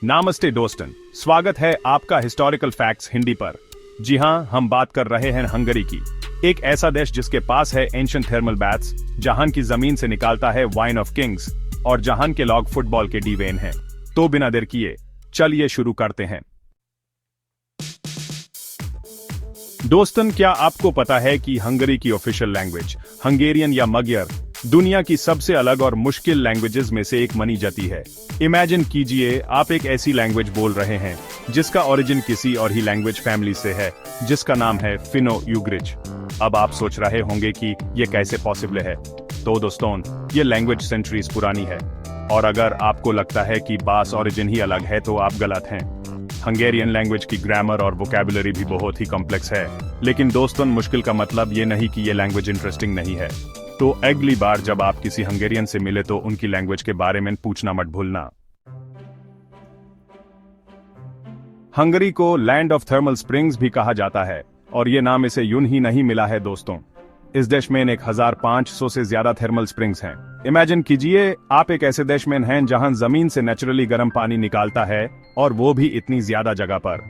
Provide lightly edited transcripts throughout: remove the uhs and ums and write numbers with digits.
नामस्ते दोस्तन, स्वागत है आपका हिस्टोरिकल फैक्ट्स हिंदी पर। जी हाँ, हम बात कर रहे हैं हंगरी की, एक ऐसा देश जिसके पास है एंशिएंट थर्मल बैथ्स, जहां की जमीन से निकालता है वाइन ऑफ किंग्स और जहां के लोग फुटबॉल के डीवेन हैं। तो बिना देर किए चलिए शुरू करते हैं। दोस्तन, क्या आपको पता है कि हंगरी की ऑफिशियल लैंग्वेज हंगेरियन या magyar दुनिया की सबसे अलग और मुश्किल लैंग्वेजेस में से एक मानी जाती है। इमेजिन कीजिए आप एक ऐसी लैंग्वेज बोल रहे हैं जिसका ओरिजिन किसी और ही लैंग्वेज फैमिली से है, जिसका नाम है फिनो-यूग्रिक। अब आप सोच रहे होंगे कि ये कैसे पॉसिबल है। तो दोस्तों, ये लैंग्वेज सेंचुरीज पुरानी है और अगर आपको लगता है कि बास ओरिजिन ही अलग है तो आप गलत हैं। हंगेरियन लैंग्वेज की ग्रामर और वोकैबुलरी भी बहुत ही कॉम्प्लेक्स है, लेकिन दोस्तों मुश्किल का मतलब ये नहीं कि ये लैंग्वेज इंटरेस्टिंग नहीं है। तो अगली बार जब आप किसी हंगेरियन से मिले तो उनकी लैंग्वेज के बारे में पूछना मत भूलना। हंगरी को लैंड ऑफ थर्मल स्प्रिंग्स भी कहा जाता है और ये नाम इसे यूं ही नहीं मिला है दोस्तों। इस देश में 1500 से ज्यादा थर्मल स्प्रिंग्स हैं। इमेजिन कीजिए आप एक ऐसे देश में हैं जहां जमीन से नेचुरली गर्म पानी निकालता है और वो भी इतनी ज्यादा जगह पर।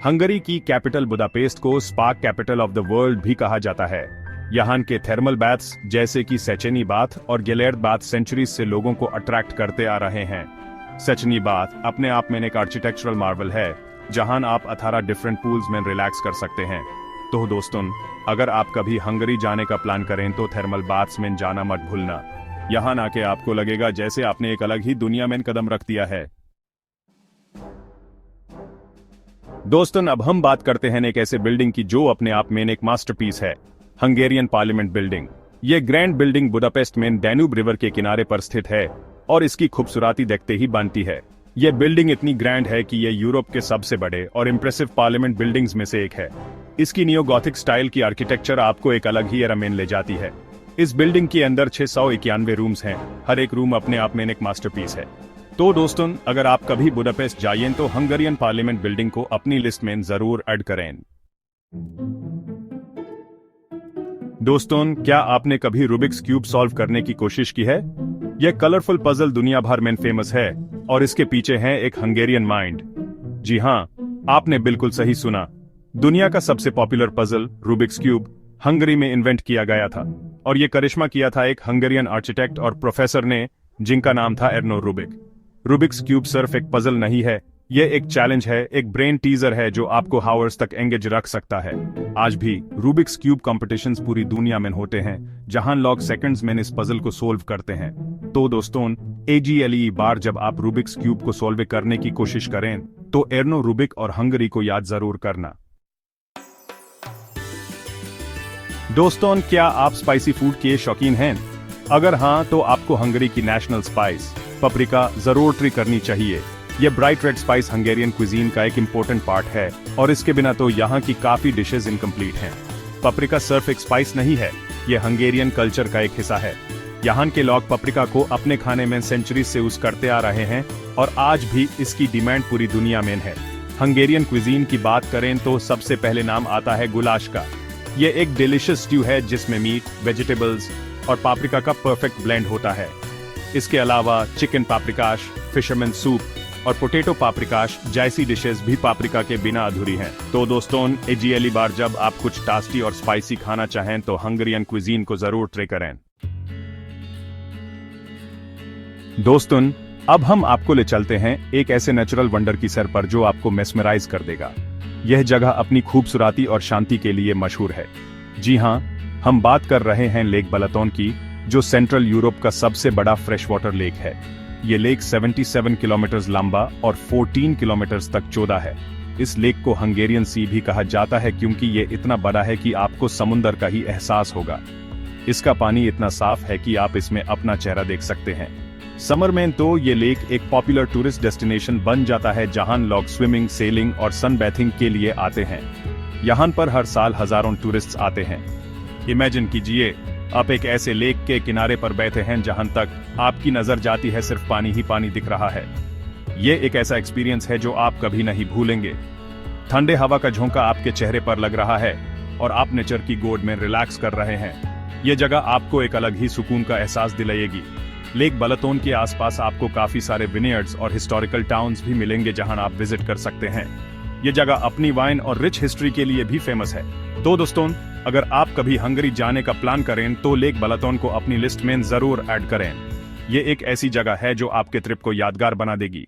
हंगरी की कैपिटल बुदापेस्ट को spark capital of the world भी कहा जाता है। यहाँ के थर्मल बाथ्स जैसे कि सेचेनी बाथ और गेलेर्ड बाथ सेंचुरीज से लोगों को अट्रैक्ट करते आ रहे हैं। सेचेनी बाथ अपने आप में एक आर्किटेक्चरल मार्वल है जहां आप 18 डिफरेंट पूल्स में रिलैक्स कर सकते हैं। तो दोस्तों, अगर आप कभी हंगरी जाने का प्लान करें तो थर्मल बाथ्स में जाना मत भूलना। यहाँ आके आपको लगेगा जैसे आपने एक अलग ही दुनिया में कदम रख दिया है। दोस्तों, अब हम बात करते हैं एक ऐसे बिल्डिंग की जो अपने आप में एक मास्टरपीस है, हंगेरियन पार्लियामेंट बिल्डिंग। ये ग्रैंड बिल्डिंग बुडापेस्ट में डैन्यूब रिवर के किनारे पर स्थित है और इसकी खूबसूरती देखते ही बनती है। ये बिल्डिंग इतनी ग्रैंड है कि ये यूरोप के सबसे बड़े और इंप्रेसिव पार्लियामेंट बिल्डिंग्स में से एक है। इसकी नियो गॉथिक स्टाइल की आर्किटेक्चर आपको एक अलग ही एरा में ले जाती है। इस बिल्डिंग के अंदर 691 रूम्स हैं, हर एक रूम अपने आप में एक मास्टरपीस है। तो दोस्तों, अगर आप कभी बुडापेस्ट जाइए तो हंगेरियन पार्लियामेंट बिल्डिंग को अपनी लिस्ट में जरूर ऐड करें। दोस्तों, क्या आपने कभी रूबिक्स क्यूब सॉल्व करने की कोशिश की है? यह कलरफुल पजल दुनिया भर में फेमस है और इसके पीछे है एक हंगेरियन माइंड। जी हाँ, आपने बिल्कुल सही सुना। दुनिया का सबसे popular puzzle Rubik's cube Hungary में इन्वेंट किया गया था और यह करिश्मा किया था एक हंगेरियन आर्किटेक्ट और प्रोफेसर ने, जिनका नाम था एर्नो रूबिक। रूबिक्स क्यूब सिर्फ एक पजल नहीं है, यह एक चैलेंज है, एक ब्रेन टीजर है जो आपको हावर्स तक एंगेज रख सकता है। आज भी रूबिक्स क्यूब कॉम्पिटिशन्स पूरी दुनिया में होते हैं जहां लोग सेकंड्स में इस पजल को सोल्व करते हैं। तो दोस्तों, अगली बार जब आप रूबिक्स क्यूब को सोल्व करने की कोशिश करें तो एर्नो रूबिक और हंगरी को याद जरूर करना। दोस्तों, क्या आप स्पाइसी फूड के शौकीन हैं? अगर हाँ, तो आपको हंगरी की नेशनल स्पाइस पपरिका जरूर ट्राई करनी चाहिए। यह bright red spice Hungarian cuisine का एक इम्पोर्टेंट पार्ट है और इसके बिना तो यहाँ की काफी डिशेज इनकम्प्लीट हैं। पपरिका सिर्फ एक स्पाइस नहीं है, यह हंगेरियन कल्चर का एक हिस्सा है। यहाँ के लोग पपरिका को अपने खाने में सेंचुरी से यूज करते आ रहे हैं और आज भी इसकी डिमांड पूरी दुनिया में है। हंगेरियन क्विजीन की बात करें तो सबसे पहले नाम आता है गुलाश का। यह एक डिलिशियस स्ट्यू है जिसमें मीट, वेजिटेबल्स और पापरिका का परफेक्ट ब्लेंड होता है। इसके अलावा चिकन पापरिकाश, फिशरमैन सूप और पोटैटो पापरिकाश जैसी डिशेस भी पापरिका के बिना अधूरी हैं। तो दोस्तों, अगली बार जब आप कुछ टेस्टी और स्पाइसी खाना चाहें तो हंगेरियन क्विजीन को जरूर ट्राई करें। दोस्तों, अब हम आपको ले चलते हैं एक ऐसे नेचुरल वंडर की सैर पर जो आपको मेस्मराइज कर देगा। यह जगह अपनी खूबसूरती और शांति के लिए मशहूर है। जी हाँ, हम बात कर रहे हैं लेक बलातोन की, जो सेंट्रल यूरोप का सबसे बड़ा फ्रेश वाटर लेक है। ये लेक 77 किलोमीटर लंबा और 14 किलोमीटर तक चौड़ा है। इस लेक को हंगेरियन सी भी कहा जाता है क्योंकि ये इतना बड़ा है कि आपको समुद्र का ही एहसास होगा। इसका पानी इतना साफ है कि आप इसमें अपना चेहरा देख सकते हैं। समर में तो ये लेक एक पॉपुलर टूरिस्ट डेस्टिनेशन बन जाता है जहां लोग स्विमिंग, सेलिंग और सनबैथिंग के लिए आते हैं। यहाँ पर हर साल हजारों टूरिस्ट आते हैं। इमेजिन कीजिए आप एक ऐसे लेक के किनारे पर बैठे हैं जहां तक आपकी नजर जाती है सिर्फ पानी ही पानी दिख रहा है। ये एक ऐसा एक्सपीरियंस है जो आप कभी नहीं भूलेंगे। ठंडे हवा का झोंका आपके चेहरे पर लग रहा है और आप नेचर की गोद में रिलैक्स कर रहे हैं। ये जगह आपको एक अलग ही सुकून का एहसास दिलाएगी। लेक बलातोन के आसपास आपको काफी सारे विनेयर्ड्स और हिस्टोरिकल टाउन्स भी मिलेंगे जहां आप विजिट कर सकते हैं। ये जगह अपनी वाइन और रिच हिस्ट्री के लिए भी फेमस है। तो दोस्तों, अगर आप कभी हंगरी जाने का प्लान करें तो लेक बलातोन को अपनी लिस्ट में जरूर ऐड करें। ये एक ऐसी जगह है जो आपके ट्रिप को यादगार बना देगी।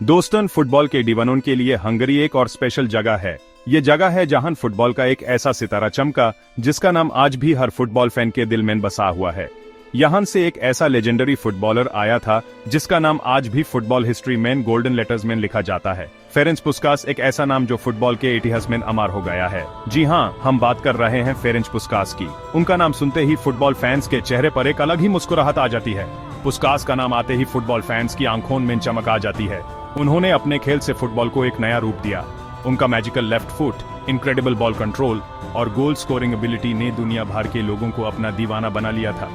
दोस्तों, फुटबॉल के दीवानों के लिए हंगरी एक और स्पेशल जगह है। ये जगह है जहां फुटबॉल का एक ऐसा सितारा चमका जिसका नाम आज भी हर फुटबॉल फैन के दिल में बसा हुआ है। यहां से एक ऐसा लेजेंडरी फुटबॉलर आया था जिसका नाम आज भी फुटबॉल हिस्ट्री में गोल्डन लेटर्स में लिखा जाता है। फेरेंच पुस्कास एक ऐसा नाम जो फुटबॉल के इतिहास में अमर हो गया है। जी हाँ, हम बात कर रहे हैं फेरेंच पुस्कास की। उनका नाम सुनते ही फुटबॉल फैंस के चेहरे पर एक अलग ही मुस्कुराहट आ जाती है। पुस्कास का नाम आते ही फुटबॉल फैंस की आंखों में चमक आ जाती है। उन्होंने अपने खेल से फुटबॉल को एक नया रूप दिया। उनका magical left foot, incredible ball control और गोल स्कोरिंग एबिलिटी ने दुनिया भर के लोगों को अपना दीवाना बना लिया था।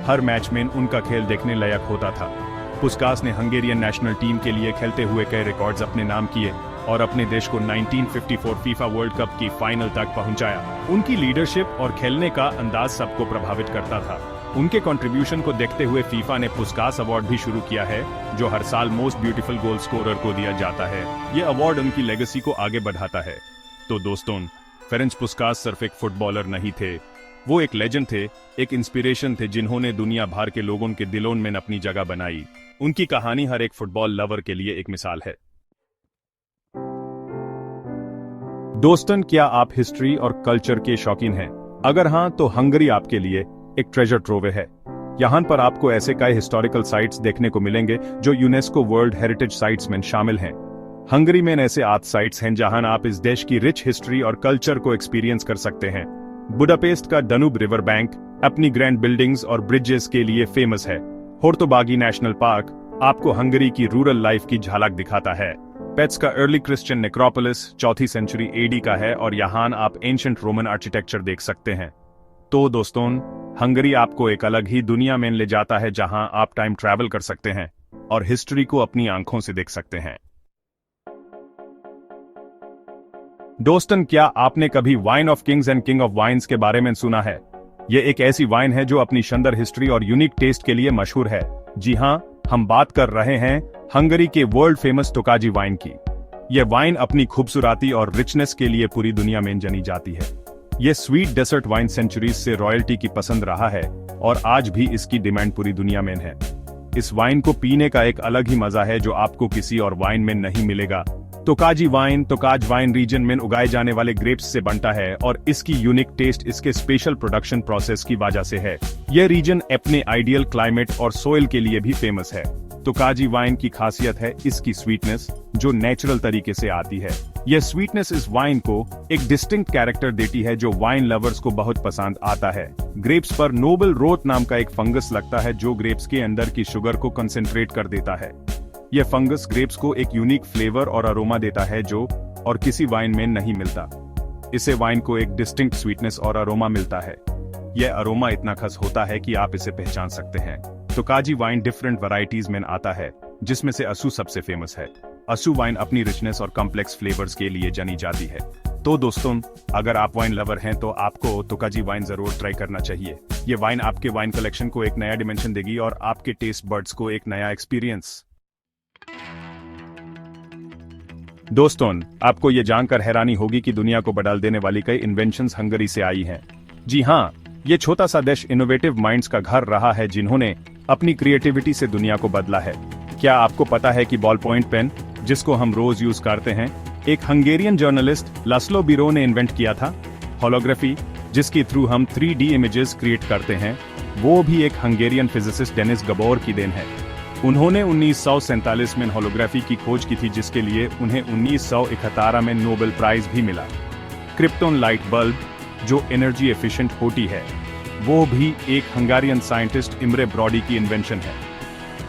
हर मैच में उनका खेल देखने लायक होता था। पुस्कास ने हंगेरियन नेशनल टीम के लिए खेलते हुए कई रिकॉर्ड्स अपने नाम किए और अपने देश को 1954 फीफा वर्ल्ड कप की फाइनल तक पहुंचाया। उनकी लीडरशिप और खेलने का अंदाज सबको प्रभावित करता था। उनके कंट्रीब्यूशन को देखते हुए फीफा ने पुस्कास अवार्ड भी शुरू किया है, जो हर साल मोस्ट ब्यूटीफुल गोल स्कोरर को दिया जाता है। ये अवार्ड उनकी लेगेसी को आगे बढ़ाता है। तो दोस्तों, फेरेंच पुस्कास सिर्फ एक फुटबॉलर नहीं थे, वो एक लेजेंड थे, एक इंस्पिरेशन थे जिन्होंने दुनिया भर के लोगों के दिलों में अपनी जगह बनाई। उनकी कहानी हर एक फुटबॉल लवर के लिए एक मिसाल है। दोस्तों, क्या आप हिस्ट्री और कल्चर के शौकीन हैं? अगर हाँ, तो हंगरी आपके लिए एक ट्रेजर ट्रोव है। यहाँ पर आपको ऐसे कई हिस्टोरिकल साइट्स देखने को मिलेंगे जो यूनेस्को वर्ल्ड हेरिटेज साइट्स में शामिल हैं। हंगरी में ऐसे 8 साइट्स हैं जहां आप इस देश की रिच हिस्ट्री और कल्चर को एक्सपीरियंस कर सकते हैं। बुडापेस्ट का डनूब रिवर बैंक अपनी ग्रैंड बिल्डिंग्स और ब्रिजेस के लिए फेमस है। होर्तोबागी नेशनल पार्क आपको हंगरी की रूरल लाइफ की झलक दिखाता है। पेट्स का अर्ली क्रिश्चियन नेक्रोपोलिस 4वीं सेंचुरी एडी का है और यहाँ आप एंशिएंट रोमन आर्किटेक्चर देख सकते हैं। तो दोस्तों, हंगरी आपको एक अलग ही दुनिया में ले जाता है जहां आप टाइम ट्रैवल कर सकते हैं और हिस्ट्री को अपनी आंखों से देख सकते हैं। दोस्तों, क्या आपने कभी wine of kings and king of wines के बारे में सुना है? यह एक ऐसी वाइन है जो अपनी शानदार हिस्ट्री और यूनिक टेस्ट के लिए मशहूर है। जी हां, हम बात कर रहे हैं हंगरी के वर्ल्ड फेमस टोकाजी वाइन की। यह वाइन अपनी खूबसूरती और रिचनेस के लिए पूरी दुनिया में जानी जाती है। यह स्वीट डेजर्ट वाइन सेंचुरीज से रॉयल्टी की पसंद रहा है और आज भी इसकी डिमांड पूरी दुनिया में है। इस वाइन को पीने का एक अलग ही मजा है जो आपको किसी और वाइन में नहीं मिलेगा। टोकाजी वाइन टोकाज वाइन रीजन में उगाए जाने वाले ग्रेप्स से बनता है और इसकी यूनिक टेस्ट इसके स्पेशल प्रोडक्शन प्रोसेस की वजह से है। यह रीजन अपने आइडियल क्लाइमेट और सोइल के लिए भी फेमस है। टोकाजी वाइन की खासियत है इसकी स्वीटनेस जो नेचुरल तरीके से आती है। यह स्वीटनेस इस वाइन को एक डिस्टिंक्ट कैरेक्टर देती है जो वाइन लवर्स को बहुत पसंद आता है। ग्रेप्स पर नोबल रोट नाम का एक फंगस लगता है जो ग्रेप्स के अंदर की शुगर को कंसेंट्रेट कर देता है। यह फंगस ग्रेप्स को एक यूनिक फ्लेवर और अरोमा देता है जो और किसी वाइन में नहीं मिलता। इसे वाइन को एक डिस्टिंक्ट स्वीटनेस और अरोमा मिलता है। यह अरोमा इतना खास होता है कि आप इसे पहचान सकते हैं। टोकाजी वाइन डिफरेंट वैरायटीज में आता है जिसमें से असू सबसे फेमस है। असू वाइन अपनी रिचनेस और कॉम्प्लेक्स फ्लेवर्स के लिए जानी जाती है। तो दोस्तों, अगर आप वाइन लवर हैं तो आपको टोकाजी वाइन जरूर ट्राई करना चाहिए। ये वाइन आपके वाइन कलेक्शन को एक नया डिमेंशन देगी और आपके टेस्ट बर्ड्स को एक नया एक्सपीरियंस। दोस्तों, आपको ये जानकर हैरानी होगी कि दुनिया को बदल देने वाली कई इन्वेंशंस हंगरी से आई हैं। जी हाँ, ये छोटा सा देश इनोवेटिव माइंड्स का घर रहा है जिन्होंने अपनी क्रिएटिविटी से दुनिया को बदला है। क्या आपको पता है कि बॉल पॉइंट पेन जिसको हम रोज यूज करते हैं एक हंगेरियन जर्नलिस्ट लास्लो बिरो ने इन्वेंट किया था? होलोग्राफी जिसके थ्रू हम 3D इमेजेस क्रिएट करते हैं वो भी एक हंगेरियन फिजिसिस्ट डेनिस गबोर की देन है। उन्होंने 1947 में होलोग्राफी की खोज की थी जिसके लिए उन्हें 1971 में नोबेल प्राइज भी मिला। क्रिप्टॉन लाइट बल्ब जो एनर्जी एफिशिएंट होती है वो भी एक हंगेरियन साइंटिस्ट इम्रे ब्रॉडी की इन्वेंशन है।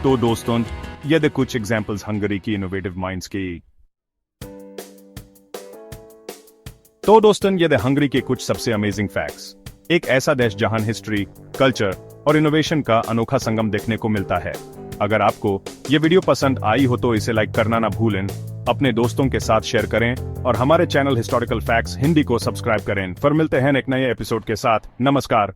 तो दोस्तों, ये थे कुछ एग्जांपल्स हंगरी की इनोवेटिव माइंड्स की। तो दोस्तों, ये थे हंगरी के कुछ सबसे अमेजिंग फैक्ट्स। एक ऐसा देश जहां हिस्ट्री, कल्चर और इनोवेशन का अनोखा संगम देखने को मिलता है। अगर आपको ये वीडियो पसंद आई हो तो इसे लाइक करना ना भूलें, अपने दोस्तों के साथ शेयर करें और हमारे चैनल हिस्टोरिकल फैक्ट्स हिंदी को सब्सक्राइब करें। फिर मिलते हैं एक नए एपिसोड के साथ। नमस्कार।